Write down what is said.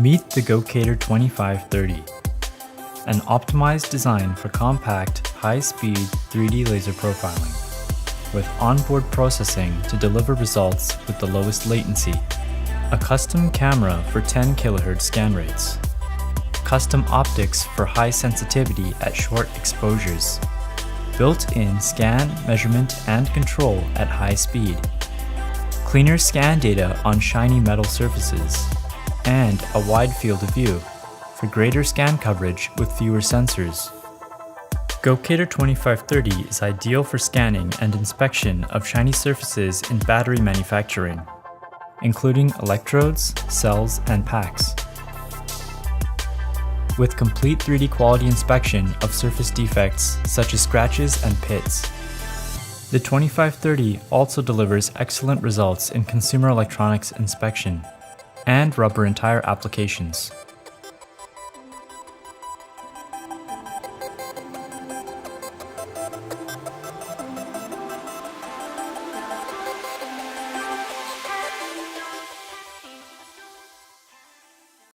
Meet the Gocator 2530, an optimized design for compact, high-speed 3D laser profiling, with onboard processing to deliver results with the lowest latency, a custom camera for 10 kHz scan rates, custom optics for high sensitivity at short exposures, built-in scan, measurement, and control at high speed, cleaner scan data on shiny metal surfaces, and a wide field of view for greater scan coverage with fewer sensors. Gocator 2530 is ideal for scanning and inspection of shiny surfaces in battery manufacturing, including electrodes, cells, and packs. With complete 3D quality inspection of surface defects such as scratches and pits. The 2530 also delivers excellent results in consumer electronics inspection and rubber and tire applications.